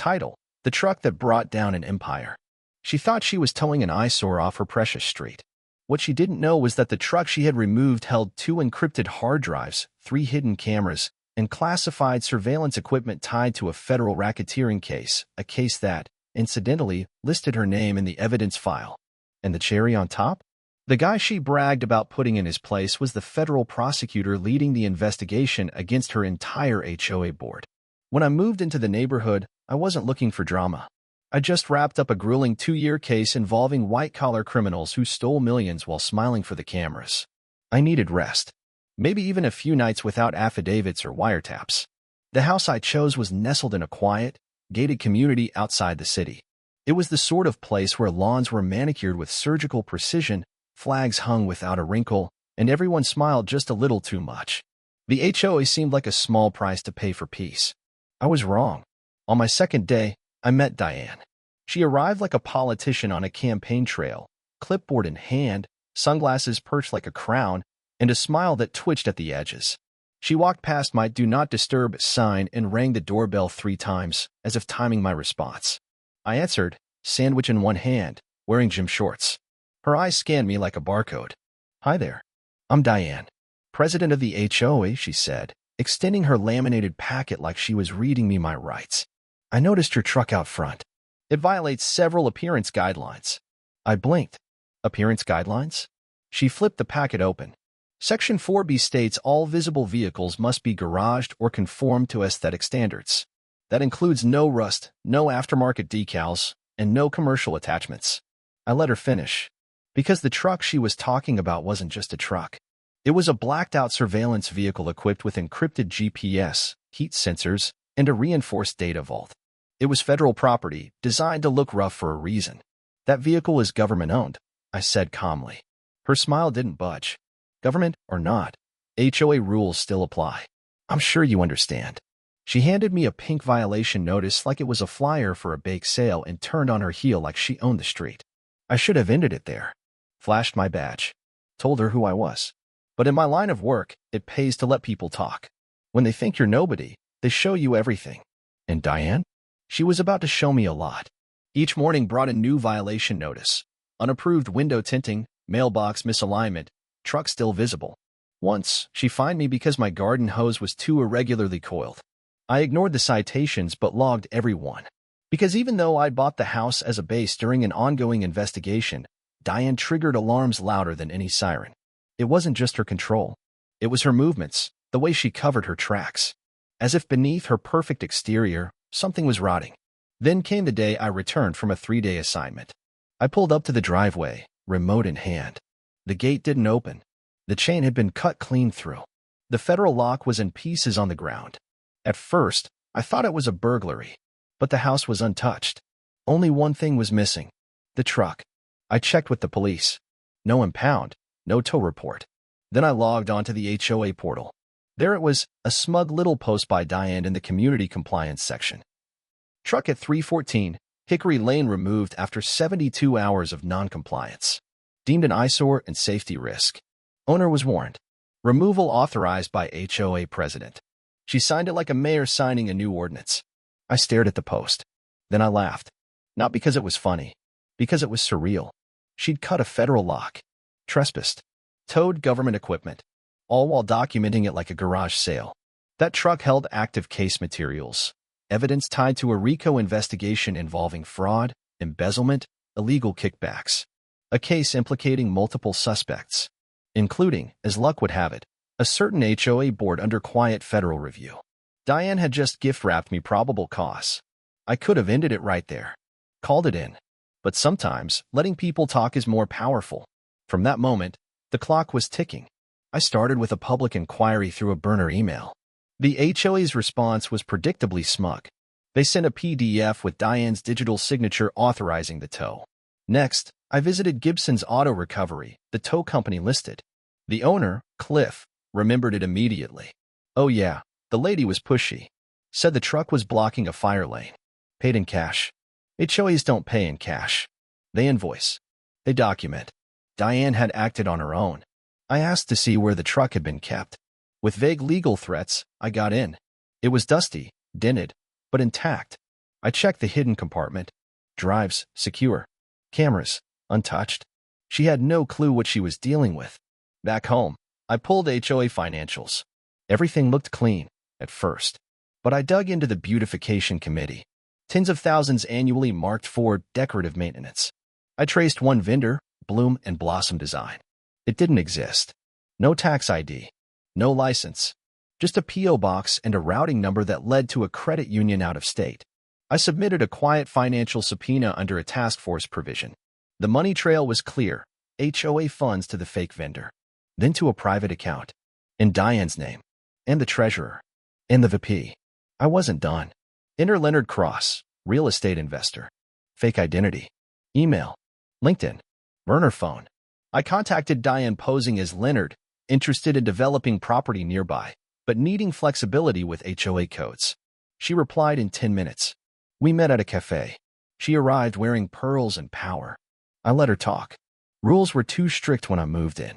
Title: The Truck That Brought Down an Empire. She thought she was towing an eyesore off her precious street. What she didn't know was that the truck she had removed held 2 encrypted hard drives, 3 hidden cameras, and classified surveillance equipment tied to a federal racketeering case, a case that, incidentally, listed her name in the evidence file. And the cherry on top? The guy she bragged about putting in his place was the federal prosecutor leading the investigation against her entire HOA board. When I moved into the neighborhood, I wasn't looking for drama. I just wrapped up a grueling 2-year case involving white-collar criminals who stole millions while smiling for the cameras. I needed rest. Maybe even a few nights without affidavits or wiretaps. The house I chose was nestled in a quiet, gated community outside the city. It was the sort of place where lawns were manicured with surgical precision, flags hung without a wrinkle, and everyone smiled just a little too much. The HOA seemed like a small price to pay for peace. I was wrong. On my second day, I met Diane. She arrived like a politician on a campaign trail, clipboard in hand, sunglasses perched like a crown, and a smile that twitched at the edges. She walked past my "Do Not Disturb" sign and rang the doorbell 3 times, as if timing my response. I answered, sandwich in one hand, wearing gym shorts. Her eyes scanned me like a barcode. "Hi there. I'm Diane, president of the HOA," she said, extending her laminated packet like she was reading me my rights. "I noticed your truck out front. It violates several appearance guidelines." I blinked. Appearance guidelines? She flipped the packet open. Section 4B states all visible vehicles must be garaged or conform to aesthetic standards. That includes no rust, no aftermarket decals, and no commercial attachments. I let her finish. Because the truck she was talking about wasn't just a truck. It was a blacked-out surveillance vehicle equipped with encrypted GPS, heat sensors, and a reinforced data vault. It was federal property, designed to look rough for a reason. "That vehicle is government-owned," I said calmly. Her smile didn't budge. "Government or not, HOA rules still apply. I'm sure you understand." She handed me a pink violation notice like it was a flyer for a bake sale and turned on her heel like she owned the street. I should have ended it there. Flashed my badge. Told her who I was. But in my line of work, it pays to let people talk. When they think you're nobody, they show you everything. And Diane? She was about to show me a lot. Each morning brought a new violation notice. Unapproved window tinting, mailbox misalignment, truck still visible. Once, she fined me because my garden hose was too irregularly coiled. I ignored the citations but logged every one. Because even though I'd bought the house as a base during an ongoing investigation, Diane triggered alarms louder than any siren. It wasn't just her control. It was her movements, the way she covered her tracks. As if beneath her perfect exterior, something was rotting. Then came the day I returned from a 3-day assignment. I pulled up to the driveway, remote in hand. The gate didn't open. The chain had been cut clean through. The federal lock was in pieces on the ground. At first, I thought it was a burglary. But the house was untouched. Only one thing was missing. The truck. I checked with the police. No impound, no tow report. Then I logged onto the HOA portal. There it was, a smug little post by Diane in the community compliance section. Truck at 314, Hickory Lane removed after 72 hours of non-compliance. Deemed an eyesore and safety risk. Owner was warned. Removal authorized by HOA president. She signed it like a mayor signing a new ordinance. I stared at the post. Then I laughed. Not because it was funny. Because it was surreal. She'd cut a federal lock. Trespassed. Towed government equipment. All while documenting it like a garage sale. That truck held active case materials. Evidence tied to a RICO investigation involving fraud, embezzlement, illegal kickbacks. A case implicating multiple suspects. Including, as luck would have it, a certain HOA board under quiet federal review. Diane had just gift-wrapped me probable cause. I could have ended it right there. Called it in. But sometimes, letting people talk is more powerful. From that moment, the clock was ticking. I started with a public inquiry through a burner email. The HOA's response was predictably smug. They sent a PDF with Diane's digital signature authorizing the tow. Next, I visited Gibson's Auto Recovery, the tow company listed. The owner, Cliff, remembered it immediately. "Oh yeah, the lady was pushy. Said the truck was blocking a fire lane. Paid in cash." HOAs don't pay in cash. They invoice. They document. Diane had acted on her own. I asked to see where the truck had been kept. With vague legal threats, I got in. It was dusty, dented, but intact. I checked the hidden compartment. Drives, secure. Cameras, untouched. She had no clue what she was dealing with. Back home, I pulled HOA financials. Everything looked clean, at first. But I dug into the beautification committee. Tens of thousands annually marked for decorative maintenance. I traced one vendor, Bloom and Blossom Design. It didn't exist. No tax ID. No license. Just a P.O. box and a routing number that led to a credit union out of state. I submitted a quiet financial subpoena under a task force provision. The money trail was clear. HOA funds to the fake vendor. Then to a private account. In Diane's name. And the treasurer. And the VP. I wasn't done. Enter Leonard Cross, real estate investor. Fake identity. Email. LinkedIn. Burner phone. I contacted Diane posing as Leonard, interested in developing property nearby, but needing flexibility with HOA codes. She replied in 10 minutes. We met at a cafe. She arrived wearing pearls and power. I let her talk. Rules were too strict when I moved in.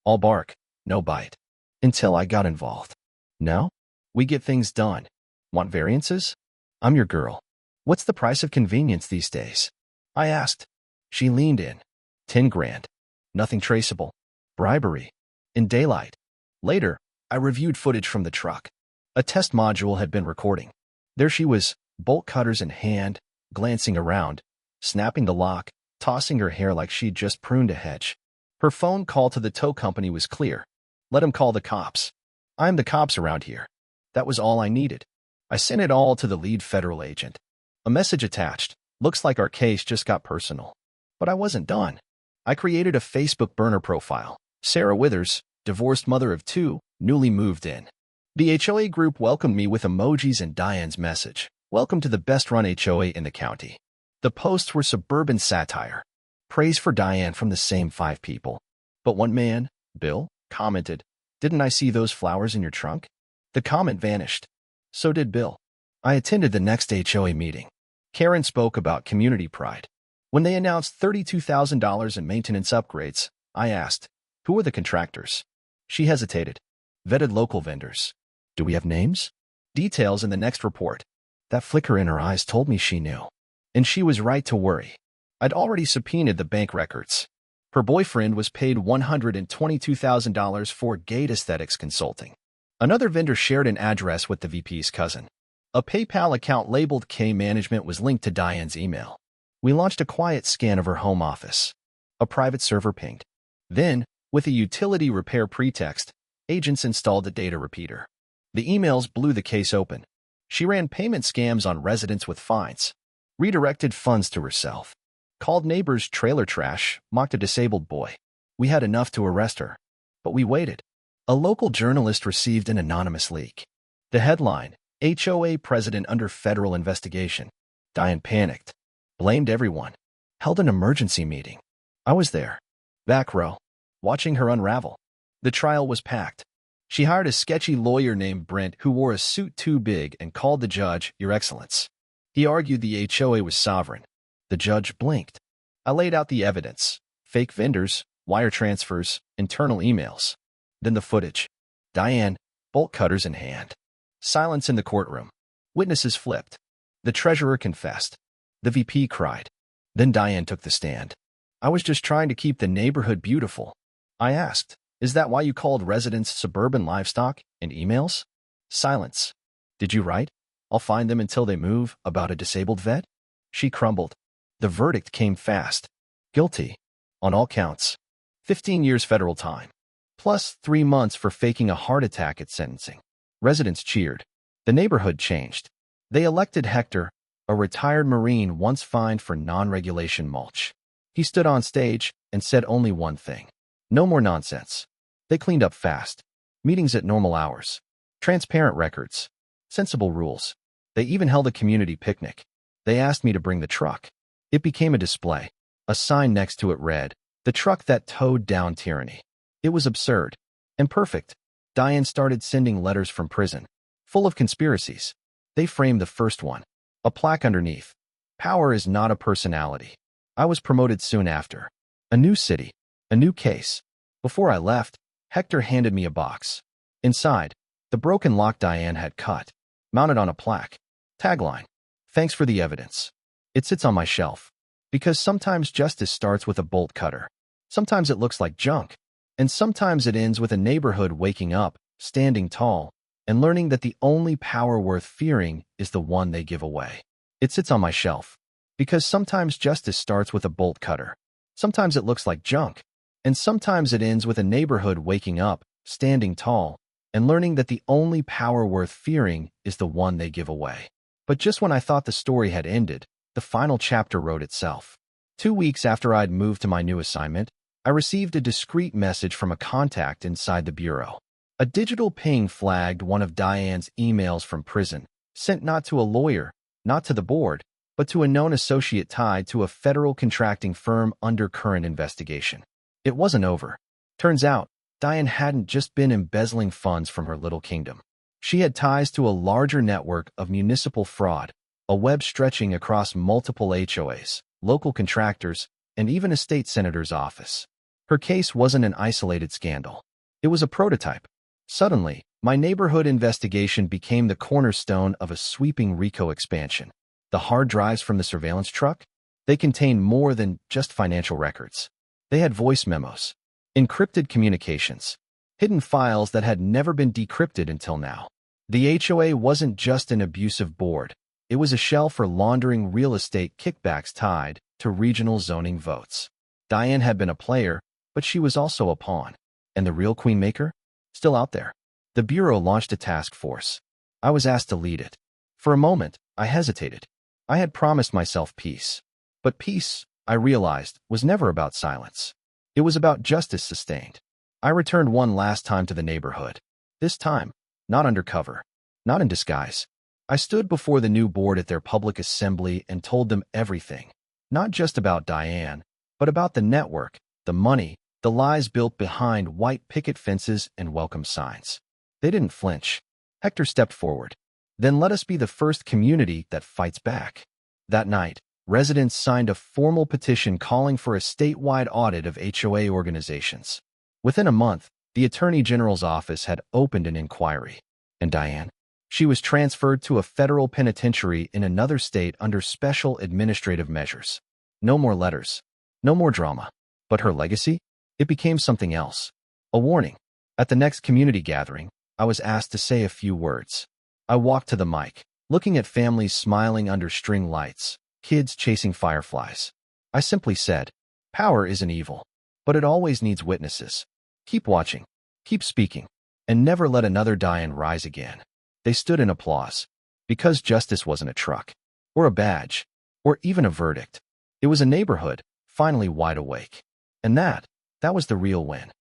All bark, no bite. Until I got involved. No? We get things done. Want variances? I'm your girl. What's the price of convenience these days? I asked. She leaned in. 10 grand. Nothing traceable. Bribery. In daylight. Later, I reviewed footage from the truck. A test module had been recording. There she was, bolt cutters in hand, glancing around, snapping the lock, tossing her hair like she'd just pruned a hedge. Her phone call to the tow company was clear. Let him call the cops. I'm the cops around here. That was all I needed. I sent it all to the lead federal agent. A message attached. Looks like our case just got personal. But I wasn't done. I created a Facebook burner profile. Sarah Withers, divorced mother of 2, newly moved in. The HOA group welcomed me with emojis and Diane's message. Welcome to the best-run HOA in the county. The posts were suburban satire. Praise for Diane from the same 5 people. But one man, Bill, commented, "Didn't I see those flowers in your trunk?" The comment vanished. So did Bill. I attended the next HOA meeting. Karen spoke about community pride. When they announced $32,000 in maintenance upgrades, I asked, who are the contractors? She hesitated. Vetted local vendors. Do we have names? Details in the next report. That flicker in her eyes told me she knew. And she was right to worry. I'd already subpoenaed the bank records. Her boyfriend was paid $122,000 for Gate Aesthetics Consulting. Another vendor shared an address with the VP's cousin. A PayPal account labeled K Management was linked to Diane's email. We launched a quiet scan of her home office. A private server pinged. Then, with a utility repair pretext, agents installed a data repeater. The emails blew the case open. She ran payment scams on residents with fines, redirected funds to herself, called neighbors trailer trash, mocked a disabled boy. We had enough to arrest her. But we waited. A local journalist received an anonymous leak. The headline, HOA president under federal investigation. Diane panicked. Blamed everyone. Held an emergency meeting. I was there. Back row. Watching her unravel. The trial was packed. She hired a sketchy lawyer named Brent who wore a suit too big and called the judge, Your Excellence. He argued the HOA was sovereign. The judge blinked. I laid out the evidence. Fake vendors, wire transfers, internal emails. Then the footage. Diane, bolt cutters in hand. Silence in the courtroom. Witnesses flipped. The treasurer confessed. The VP cried. Then Diane took the stand. I was just trying to keep the neighborhood beautiful. I asked, is that why you called residents suburban livestock in emails? Silence. Did you write? I'll find them until they move about a disabled vet? She crumbled. The verdict came fast. Guilty. On all counts. 15 years federal time. Plus 3 months for faking a heart attack at sentencing. Residents cheered. The neighborhood changed. They elected Hector, a retired Marine once fined for non-regulation mulch. He stood on stage and said only one thing. No more nonsense. They cleaned up fast. Meetings at normal hours. Transparent records. Sensible rules. They even held a community picnic. They asked me to bring the truck. It became a display. A sign next to it read, "The truck that towed down tyranny." It was absurd. And perfect. Diane started sending letters from prison. Full of conspiracies. They framed the first one. A plaque underneath. Power is not a personality. I was promoted soon after. A new city. A new case. Before I left, Hector handed me a box. Inside, the broken lock Diane had cut. Mounted on a plaque. Tagline. Thanks for the evidence. It sits on my shelf. Because sometimes justice starts with a bolt cutter. Sometimes it looks like junk. And sometimes it ends with a neighborhood waking up, standing tall, and learning that the only power worth fearing is the one they give away. It sits on my shelf. Because sometimes justice starts with a bolt cutter. Sometimes it looks like junk. And sometimes it ends with a neighborhood waking up, standing tall, and learning that the only power worth fearing is the one they give away. But just when I thought the story had ended, the final chapter wrote itself. 2 weeks after I'd moved to my new assignment, I received a discreet message from a contact inside the bureau. A digital ping flagged one of Diane's emails from prison, sent not to a lawyer, not to the board, but to a known associate tied to a federal contracting firm under current investigation. It wasn't over. Turns out, Diane hadn't just been embezzling funds from her little kingdom. She had ties to a larger network of municipal fraud, a web stretching across multiple HOAs, local contractors, and even a state senator's office. Her case wasn't an isolated scandal. It was a prototype. Suddenly, my neighborhood investigation became the cornerstone of a sweeping RICO expansion. The hard drives from the surveillance truck? They contained more than just financial records. They had voice memos, encrypted communications, hidden files that had never been decrypted until now. The HOA wasn't just an abusive board. It was a shell for laundering real estate kickbacks tied to regional zoning votes. Diane had been a player, but she was also a pawn. And the real queenmaker? Still out there. The Bureau launched a task force. I was asked to lead it. For a moment, I hesitated. I had promised myself peace. But peace, I realized, was never about silence. It was about justice sustained. I returned one last time to the neighborhood. This time, not undercover, not in disguise. I stood before the new board at their public assembly and told them everything. Not just about Diane, but about the network, the money, the lies built behind white picket fences and welcome signs. They didn't flinch. Hector stepped forward. Then let us be the first community that fights back. That night, residents signed a formal petition calling for a statewide audit of HOA organizations. Within a month, the Attorney General's office had opened an inquiry. And Diane? She was transferred to a federal penitentiary in another state under special administrative measures. No more letters. No more drama. But her legacy? It became something else. A warning. At the next community gathering, I was asked to say a few words. I walked to the mic, looking at families smiling under string lights, kids chasing fireflies. I simply said, power isn't evil, but it always needs witnesses. Keep watching, keep speaking, and never let another Diane rise again. They stood in applause, because justice wasn't a truck, or a badge, or even a verdict. It was a neighborhood, finally wide awake. And that was the real win.